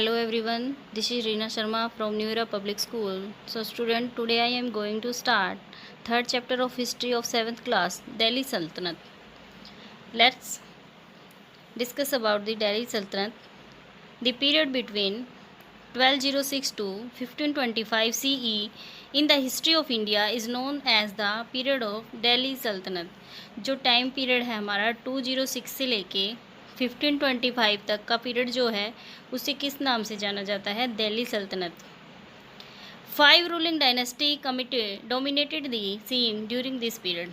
Hello everyone, this is Reena Sharma from New Era Public School. So student, today I am going to start third chapter of history of 7th class, Delhi Sultanate. Let's discuss about the Delhi Sultanate. The period between 1206 to 1525 CE in the history of India is known as the period of Delhi Sultanate. जो time period है हमारा 206 से लेके 1525 तक का period जो है उसे किस नाम से जाना जाता है? Delhi Saltanat. 5 ruling dynasty committed dominated the scene during this period.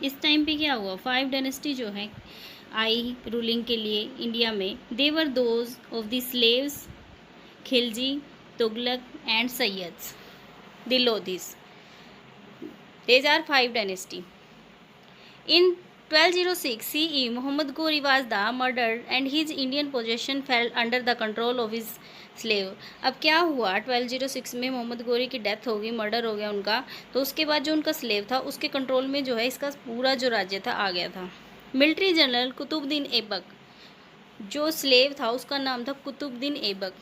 इस टाइम पे क्या हुआ? 5 डायनेस्टी जो है आई रूलिंग के लिए इंडिया में. They were those of the slaves, Khilji, Tughlaq and Sayyids, the Lodis. These are 5 dynasty. In 1206 CE, Muhammad Ghori was the murdered and his Indian possession fell under the control of his slave. अब क्या हुआ? 1206 में मोहम्मद गोरी की death हो गई, murder हो गया उनका. तो उसके बाद जो उनका स्लेव था उसके कंट्रोल में जो है इसका पूरा जो राज्य था आ गया था. मिलिट्री जनरल कुतुबुद्दीन ऐबक, जो स्लेव था उसका नाम था Qutbuddin Aibak.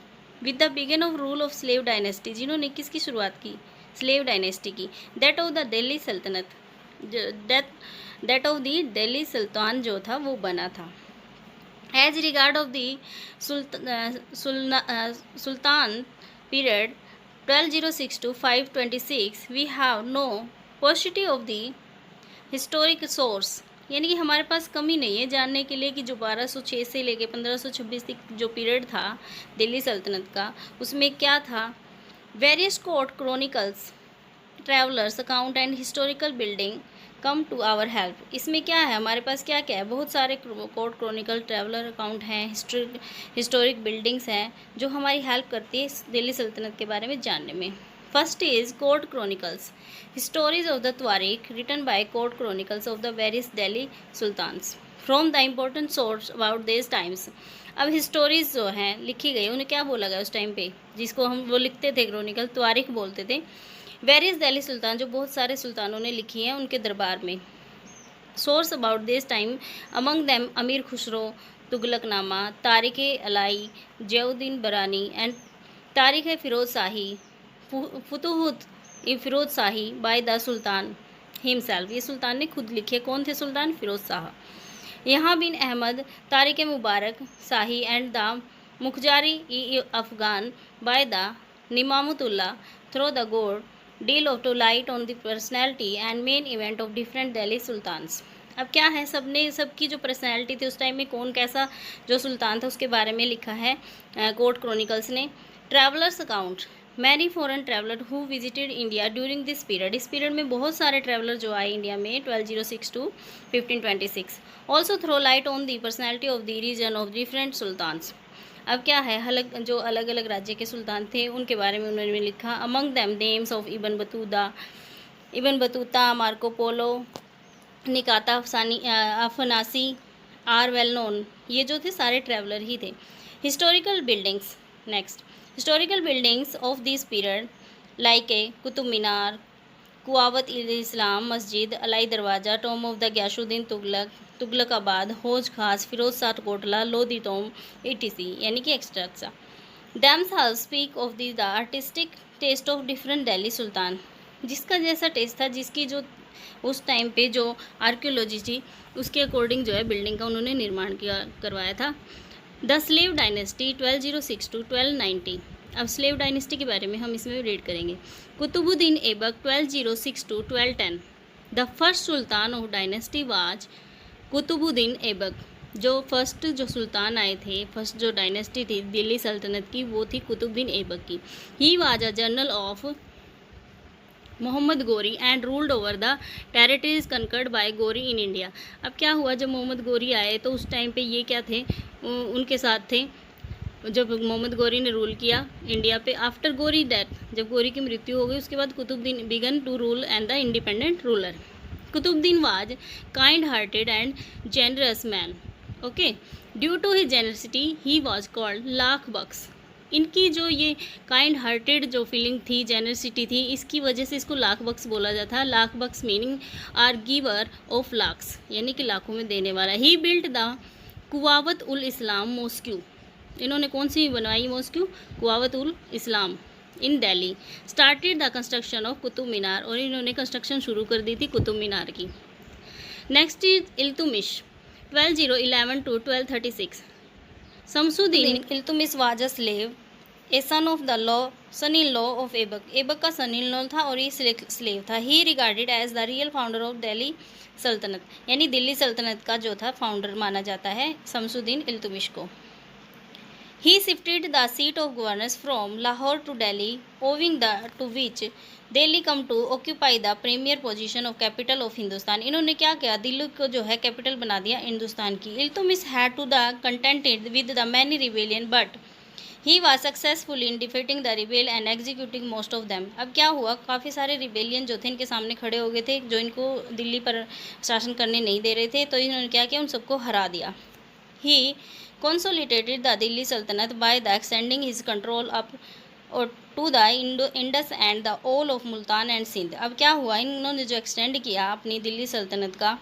With the begin of rule of slave dynasty, जिन्होंने किसकी शुरुआत की? स्लेव डायनेस्टी की. That of the Delhi Saltanat, that of the Delhi sultan जो था वो बना था. As regard of the sultan period 1206 to 526 we have no possibility of the historic source. यानी कि हमारे पास कमी नहीं है जानने के लिए कि जो 1206 से लेके 1526 तक जो पीरियड था दिल्ली सल्तनत का, उसमें क्या था? Various court chronicles, travellers account and historical building come to our help. इसमें क्या है? हमारे पास क्या क्या है? बहुत सारे कोर्ट क्रॉनिकल, ट्रैवलर अकाउंट हैं, हिस्टोरिक बिल्डिंग्स हैं जो हमारी हेल्प करती है दिल्ली सल्तनत के बारे में जानने में. First is court chronicles, histories of the Tarikh written by court chronicles of the various Delhi sultans from the important source about this times. अब हिस्टोरीज जो हैं लिखी गई, उन्हें क्या बोला गया उस टाइम पे? जिसको हम वो लिखते थे क्रॉनिकल, तारीख बोलते थे. वेरियस दिल्ली सुल्तान, जो बहुत सारे सुल्तानों ने लिखी हैं उनके दरबार में. Source about this time among them Amir Khusro, Tughlaqnama, Tarikh Alai, Ziauddin Barani and Tarikh Firoz Shahi, Futuhat Firoz Shahi by the sultan himself. ये सुल्तान ने खुद लिखे. कौन थे सुल्तान? Firoz Shah. Yahya bin Ahmad, Tarikh Mubarak Shahi and the Makhzan i Afghan by the Nimatullah throw the good deal of to light on the personality and main event of different Delhi sultans. अब क्या है? सबकी जो पर्सनैलिटी थी उस टाइम में, कौन कैसा जो सुल्तान था उसके बारे में लिखा है कोर्ट क्रॉनिकल्स ने. Travellers account, many foreign traveller who visited India during this period. इस पीरियड में बहुत सारे ट्रैवलर जो आए इंडिया में 1206 to 1526. Also throw light on the personality of the reason of different sultans. अब क्या है? जो अलग अलग राज्य के सुल्तान थे उनके बारे में उन्होंने लिखा. Among them names of Ibn Battuta, Marco Polo, Nikita Afanasy are well known. ये जो थे सारे ट्रैवलर ही थे. Historical buildings. Next, historical buildings of this period like a Qutub Minar, Quwwat Islam Masjid, Alai Darwaza, tomb of the Ghiyasuddin Tughlaqabad, Hauz Khas, Firoz Shah Kotla, Lodi tomb etc. यानी कि extra. Them's speak of the artistic taste of different Delhi sultan. जिसका जैसा टेस्ट था, जिसकी जो उस टाइम पे जो आर्कियोलॉजी थी उसके अकॉर्डिंग जो है बिल्डिंग का उन्होंने निर्माण करवाया था. The slave dynasty 1206 to 1290. अब स्लेव डायनेस्टी के बारे में हम इसमें रीड करेंगे. Qutbuddin Aibak 1206 to 1210. The first sultan of dynasty was Qutbuddin Aibak. जो फर्स्ट जो सुल्तान आए थे, फर्स्ट जो डायनेस्टी थी दिल्ली सल्तनत की, वो थी कुतुबुद्दीन ऐबक की. He was a general of Mohammad Ghori and ruled over the territories conquered by Ghori in India. अब क्या हुआ? जब मोहम्मद गोरी आए तो उस टाइम पे ये क्या थे? उनके साथ थे. जब मोहम्मद गोरी ने रूल किया इंडिया पे, आफ्टर गोरी डेथ, जब गोरी की मृत्यु हो गई उसके बाद Qutubuddin began to rule and the independent ruler. Qutubuddin was kind hearted and generous man. Okay, due to his generosity he was called lakh Bakhsh. इनकी जो ये काइंड हार्टेड जो फीलिंग थी, जेनरसिटी थी, इसकी वजह से इसको लाख बख्श बोला जाता है. Lakh Bakhsh meaning are giver of lakhs, यानी कि लाखों में देने वाला. He built the Quwwat ul Islam mosque. इन्होंने कौन सी बनवाई mosque? Quwwatul Islam in Delhi. Started the construction of Qutub Minar, और इन्होंने कंस्ट्रक्शन शुरू कर दी थी कुतुब मीनार की। Next is Iltutmish 1211 to 1236। Shamsuddin Iltutmish was a slave, a son in law of Aibak. Aibak का सन इन लॉ था और ये स्लेव था। He regarded as the real founder of Delhi sultanate, यानी दिल्ली सल्तनत का जो था फाउंडर माना जाता है शमसुद्दीन इल्तुमिश को। He shifted the seat of governance from Lahore to Delhi, owing to which Delhi come to occupy the premier position of capital of Hindustan। इन्होंने क्या किया? दिल्ली को जो है कैपिटल बना दिया हिंदुस्तान की। Iltutmish had to the contented with the many rebellion, but he was successful in defeating the rebel and executing most of them। अब क्या हुआ? काफ़ी सारे रिबेलियन जो थे इनके सामने खड़े हो गए थे, जो इनको दिल्ली पर शासन करने नहीं दे रहे थे, तो इन्होंने क्या किया? उन सबको हरा दिया। He consolidated the Delhi Sultanate by the extending his control up to the Indus and the all of Multan and Sindh. अब क्या हुआ? इन्होंने जो एक्सटेंड किया अपनी दिल्ली सल्तनत का,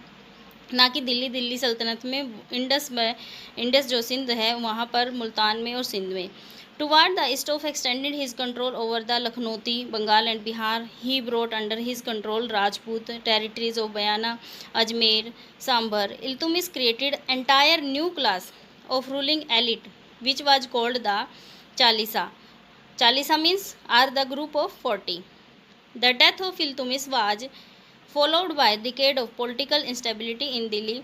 ना कि दिल्ली सल्तनत में, इंडस जो सिंध है वहाँ पर, मुल्तान में और सिंध में। Toward the east of extended his control over the Lakhnauti, Bengal and Bihar. He brought under his control Rajput territories of Bayana, Ajmer, Sambhar. Iltutmish created entire new class of ruling elite which was called the Chalisa। Chalisa means are the group of 40। The death of Iltutmish was followed by a decade of political instability in Delhi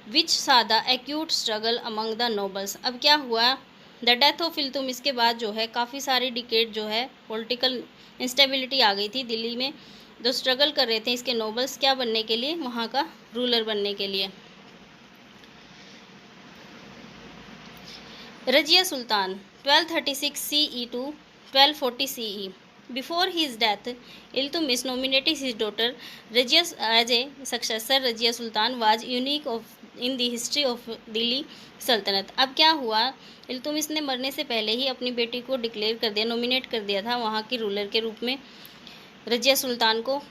which saw the acute struggle among the nobles। अब क्या हुआ? The death of Iltutmish के बाद जो है काफ़ी सारी decade जो है पॉलिटिकल इंस्टेबिलिटी आ गई थी दिल्ली में, जो स्ट्रगल कर रहे थे इसके नोबल्स क्या बनने के लिए? वहाँ का रूलर बनने के लिए। Razia Sultan 1236 CE to 1240 CE। Before his death, Iltutmish nominated his daughter Rajia as a successor। Razia Sultan was unique in the history of Delhi सल्तनत। अब क्या हुआ? इल्तुमिश ने मरने से पहले ही अपनी बेटी को डिक्लेयर कर दिया, नॉमिनेट कर दिया था वहाँ की रूलर के रूप में, रजिया सुल्तान को।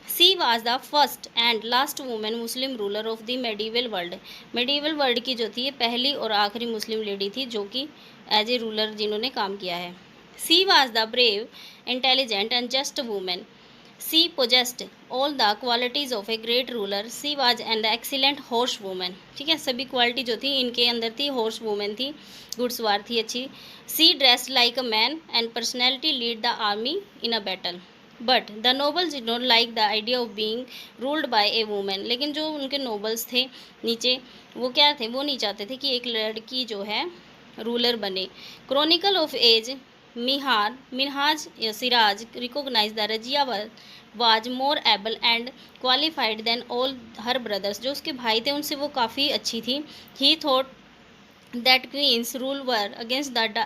सी was the first and last women Muslim ruler of the medieval world. Medieval world की जो थी ये पहली और आखिरी मुस्लिम लेडी थी जो कि एज ए रूलर जिन्होंने काम किया है। She was the brave, intelligent and just women. She possessed all the qualities of a great ruler. She was and excellent horse women. ठीक है, सभी क्वालिटी जो थी इनके अंदर थी। हॉर्स वुमेन थी, घुड़सवार थी अच्छी। सी dressed like a man and personality lead the army in a battle. But the nobles did not like the idea of being ruled by A women. लेकिन जो उनके नोबल्स थे नीचे, वो क्या थे? वो नहीं चाहते थे कि एक लड़की जो है रूलर बने। Chronicle of as Minhaj Siraj recognize the Razia was more able and qualified than all her brothers. जो उसके भाई थे उनसे वो काफ़ी अच्छी थी। He thought that queens rule were against the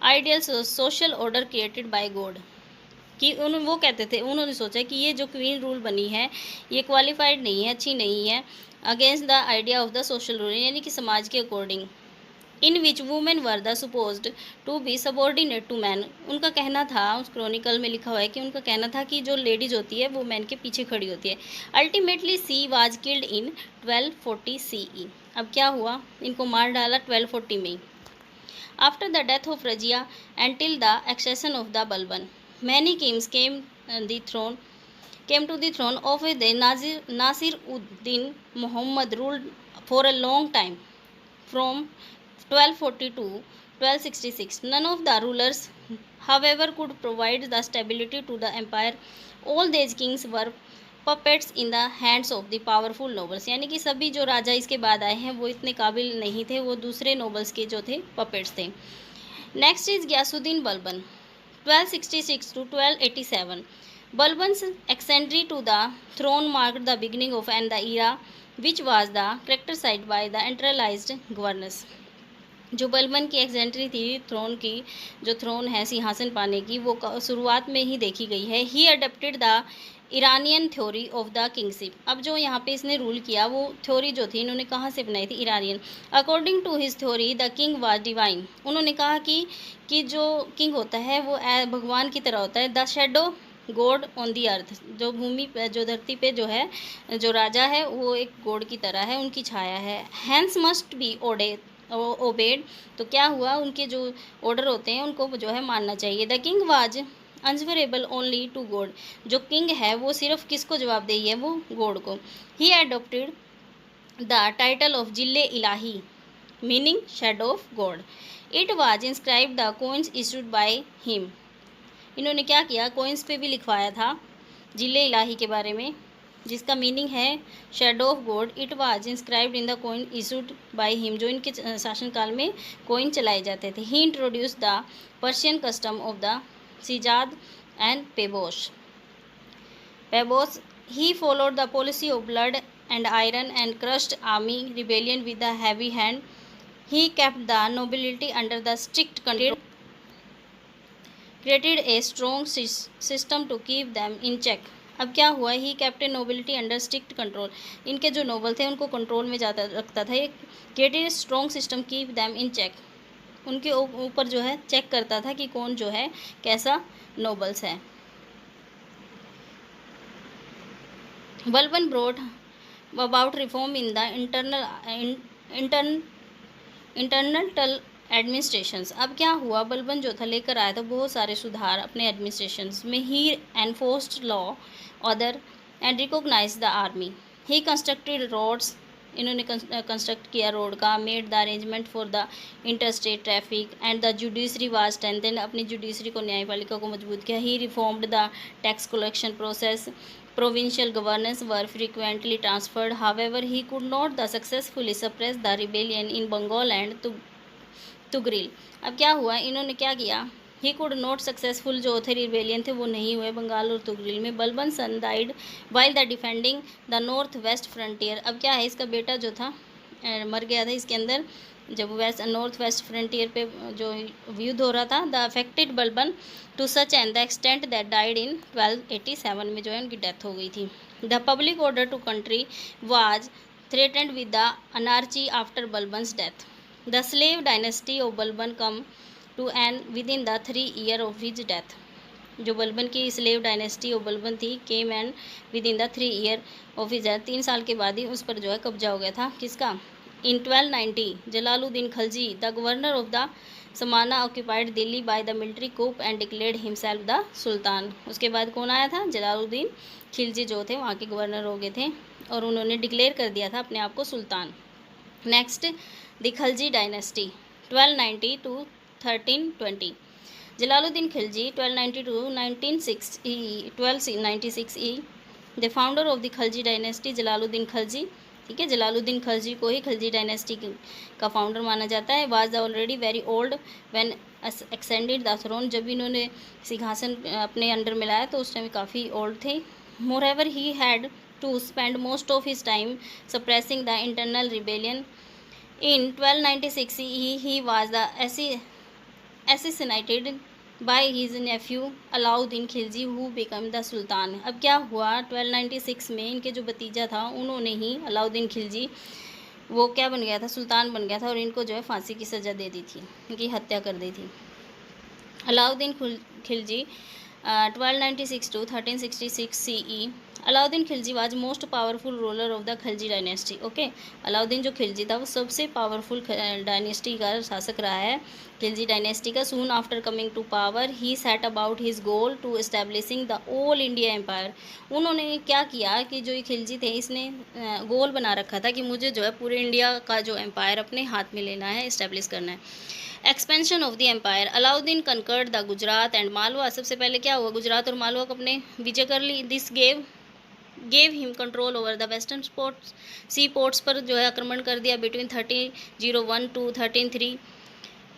ideal social order created by God. कि वो कहते थे, उन्होंने सोचा कि ये जो क्वीन रूल बनी है ये क्वालिफाइड नहीं है, अच्छी नहीं है, against the idea of the social rule, यानी कि समाज के according. In which women were the supposed to be subordinate to man. उनका कहना था, उस क्रॉनिकल में लिखा हुआ है कि उनका कहना था कि जो लेडीज होती है वो मैन के पीछे खड़ी होती है। Ultimately she was killed in 1240 CE। अब क्या हुआ? इनको मार डाला 1240 में। After the death of Razia and till the accession of the Balban, many kings came to the throne of the Nasir-ud-Din Muhammad ruled for a long time from 1240 to 1266. None of the rulers, however, could provide the stability to the empire. All these kings were puppets in the hands of the powerful nobles। यानी कि सभी जो राजा इसके बाद आए हैं वो इतने काबिल नहीं थे, वो दूसरे नोबल्स के जो थे पपेट्स थे। Next is Ghiyasuddin Balban 1266 to 1287। Balban's ascent to the throne marked the beginning of an era which was characterized by the centralized governance। जो बलबन की एक्सेंट्री थी थ्रोन की, जो थ्रोन है सिंहासन पाने की, वो शुरुआत में ही देखी गई है। He adapted the Iranian theory of the kingship. अब जो यहाँ पे इसने रूल किया वो थ्योरी जो थी इन्होंने कहाँ से बनाई थी? Iranian. According to his theory the king was divine. उन्होंने कहा कि जो किंग होता है वो भगवान की तरह होता है। The shadow God on the earth. जो भूमि पे, जो धरती पे जो है, जो राजा है वो एक गॉड की तरह है, उनकी छाया है। हैंस मस्ट बी ओडे ओबेड, तो क्या हुआ, उनके जो ऑर्डर होते हैं उनको जो है मानना चाहिए। The king was answerable only to God, जो किंग है वो सिर्फ किसको जवाबदेही है, वो गॉड को। He adopted the title of Zille Ilahi meaning shadow of God. It was inscribe the coins issued by him, इन्होंने क्या किया, कोइंस पे भी लिखवाया था जिले इलाही के बारे में, जिसका मीनिंग है shadow of God. It was inscribed in the coin issued by him, जो इनके शासनकाल में कोइन चलाए जाते थे। He introduce the Persian custom of the sijda and paibos. He followed the policy of blood and iron and crushed army rebellion with a heavy hand. He kept the nobility under the strict control, created a strong system to keep them in check. अब क्या हुआ, ही kept a nobility under strict control, इनके जो Nobel थे उनको control में जाता रखता था। एक created a strong system keep them in check, उनके ऊपर जो है चेक करता था कि कौन जो है कैसा नोबल्स है। Balban brought about reform in the internal administrations. अब क्या हुआ, बलबन जो था लेकर आया था बहुत सारे सुधार अपने एडमिनिस्ट्रेशंस में। He enforced law order and recognize the army. He constructed roads, इन्होंने कंस्ट्रक्ट किया रोड का। Made the arrangement for the interstate traffic and the judiciary was strengthened, अपनी जुडिशरी को न्यायपालिका को मजबूत किया। He reformed the tax collection process. Provincial governors were frequently transferred. However, he could not successfully suppress the rebellion in Bengal and Tughril. अब क्या हुआ, इन्होंने क्या किया, ही कुड नॉट सक्सेसफुल, जो थे रिबेलियन थे वो नहीं हुए बंगाल और तुगरिल में। Balban son died while the defending the north west frontier. अब क्या है, इसका बेटा जो था मर गया था इसके अंदर, जब नॉर्थ वेस्ट फ्रंटियर पे जो युद्ध हो रहा था। The affected Balban to such and the extent that died in 1287 में जो है उनकी डेथ हो गई थी। The public order to country was threatened with the anarchy after Balban's death. The slave dynasty of Balban come to an with in the 3 year of his death. जो बलबन की slave dynasty of Balban थी came and within in the 3 year of his death, 3 साल के बाद ही उस पर जो है कब्जा हो गया था। किसका? In 1290, Jalaluddin Khilji, the governor of the समाना, occupied Delhi by the military coup and declared himself the sultan। उसके बाद कौन आया था? जलालुद्दीन खिलजी जो थे वहाँ के गवर्नर हो गए थे और उन्होंने डिक्लेयर कर दिया था अपने आप को सुल्तान। Next, the Khilji dynasty 1290 to 1320। Jalaluddin Khilji 1290 to 1296 ई, the founder of the Khilji dynasty Jalaluddin Khilji. ठीक है, जलालुद्दीन खिलजी को ही खिलजी डायनेस्टी का फाउंडर माना जाता है। Was already very old when extended the throne, जब इन्होंने सिंहासन अपने अंडर मिलाया तो उस टाइम काफ़ी ओल्ड थे। Moreover he had to spend most of his time suppressing the internal rebellion. In 1296 he was the assassinated by his nephew Alauddin Khilji who became the sultan. अब क्या हुआ, 1296 में इनके जो भतीजा था उन्होंने ही, अलाउद्दीन खिलजी, वो क्या बन गया था, सुल्तान बन गया था और इनको जो है फांसी की सज़ा दे दी थी, इनकी हत्या कर दी थी। Alauddin Khilji 1296 to 1366 CE। Alauddin Khilji was most powerful ruler of the Khilji dynasty. Okay, Alauddin जो खिलजी था वो सबसे पावरफुल डायनेस्टी का शासक रहा है, खिलजी डायनेस्टी का। Soon after coming to power he set about his goal to establishing the all India empire. उन्होंने क्या किया कि जो ये खिलजी थे इसने गोल बना रखा था कि मुझे जो है पूरे इंडिया का जो एम्पायर अपने हाथ में लेना है, इस्टेब्लिश करना है। Expansion of the empire, Alauddin conquered the Gujarat and Malwa. सबसे पहले क्या हुआ, गुजरात और मालवा को अपने विजय कर ली। This gave him control over the western sea ports पर जो है आक्रमण कर दिया between 1301 to 1303।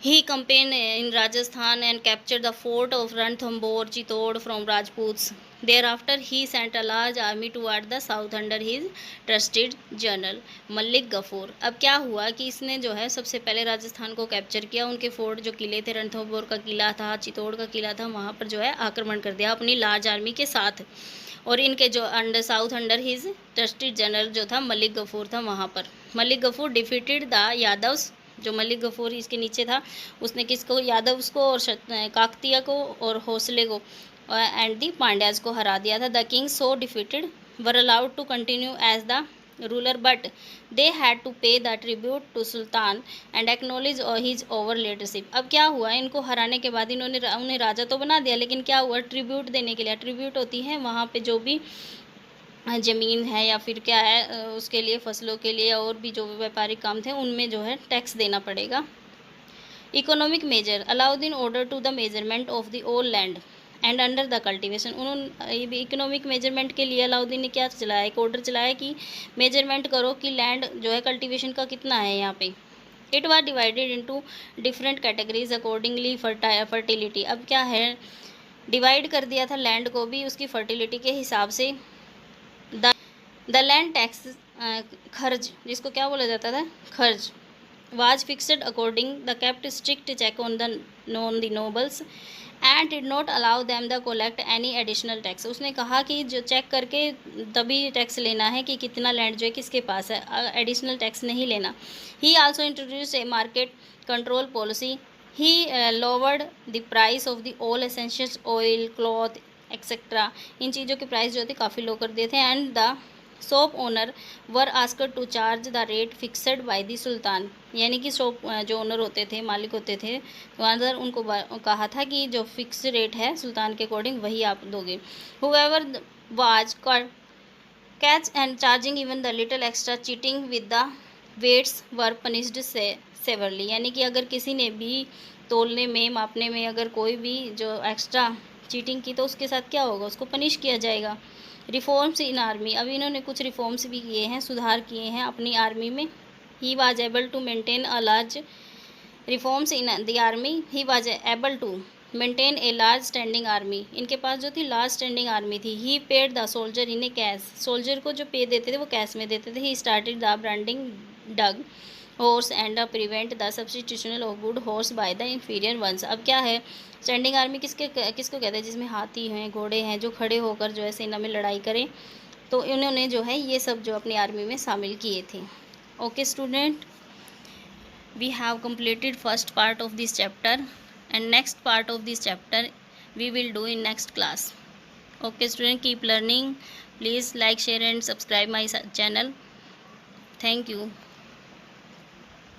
He campaigned in Rajasthan and captured the fort of Ranthambore Chittor from Rajputs. Thereafter, he sent a large army toward the south under his trusted general Malik Gafur. अब क्या हुआ कि इसने जो है सबसे पहले राजस्थान को कैप्चर किया, उनके फोर्ट जो किले थे, रणथंभौर का किला था, चित्तौड़ का किला था, वहाँ पर जो है आक्रमण कर दिया अपनी लार्ज आर्मी के साथ। और इनके जो अंडर हिज ट्रस्टेड जनरल जो था मलिक गफूर था वहाँ पर। मलिक गफूर डिफीटेड द यादव्स, जो मलिक गफूर इसके नीचे था उसने किसको, यादव्स को और काकतिया को और हौसले को एंड दी पांड्याज को हरा दिया था। The king so defeated were allowed to continue as the ruler, but they had to pay the tribute to sultan and acknowledge his over leadership। अब क्या हुआ, इनको हराने के बाद इन्होंने उन्हें राजा तो बना दिया, लेकिन क्या हुआ, ट्रिब्यूट देने के लिए, ट्रिब्यूट होती है वहाँ पे जो भी ज़मीन है या फिर क्या है उसके लिए, फसलों के लिए और भी जो व्यापारिक काम थे उनमें जो है टैक्स देना पड़ेगा। Economic measure, Alauddin order to the measurement of the all land and under the cultivation. उन्होंने इकोनॉमिक मेजरमेंट के लिए अलाउद्दीन ने क्या चलाया, एक ऑर्डर चलाया कि मेजरमेंट करो कि लैंड जो है कल्टीवेशन का कितना है यहाँ पे। It was divided into different categories accordingly fertility. अब क्या है, डिवाइड कर दिया था लैंड को भी उसकी फर्टिलिटी के हिसाब से। द लैंड टैक्स, खर्च जिसको क्या बोला जाता था, खर्च, was fixed according the kept strict check on the nobles and did not allow them to collect any additional tax। उसने कहा कि जो चेक करके तभी टैक्स लेना है कि कितना लैंड जो है किसके पास है, एडिशनल टैक्स नहीं लेना। He also introduce a market control policy. He lowered the price of the all essentials, oil, cloth etcetera. इन चीज़ों के प्राइस जो थे काफ़ी लो कर दिए थे। And the shop owner were asked to charge the rate fixed by the sultan. यानी कि शॉप जो ओनर होते थे, मालिक होते थे, तो अंदर उनको कहा था कि जो फिक्स रेट है सुल्तान के अकॉर्डिंग वही आप दोगे। However was catch and charging even the little extra cheating with the weights were punished severely. यानी कि अगर किसी ने भी तोलने में, मापने में अगर कोई भी जो एक्स्ट्रा चीटिंग की तो उसके साथ क्या होगा, उसको पनिश किया जाएगा। रिफॉर्म्स इन आर्मी, अब इन्होंने कुछ रिफॉर्म्स भी किए हैं, सुधार किए हैं अपनी आर्मी में। He was able to maintain a large reforms in the army. He was able to maintain a large standing army. इनके पास जो थी लार्ज स्टैंडिंग आर्मी थी। He paid the soldier in a cash, soldier को जो पे देते थे वो कैश में देते थे। He started the branding dug horse and prevent the substitutional of good horse by the inferior ones. अब क्या है, स्टैंडिंग आर्मी किसको कहते हैं, जिसमें हाथी हैं, घोड़े हैं, जो खड़े होकर जो है सेना में लड़ाई करें। तो इन्होंने जो है ये सब जो अपनी आर्मी में शामिल किए थे। Okay student, we have completed first part of this chapter and next part of this chapter we will do in next class. Okay student, keep learning. Please like, share and subscribe my channel. Thank you.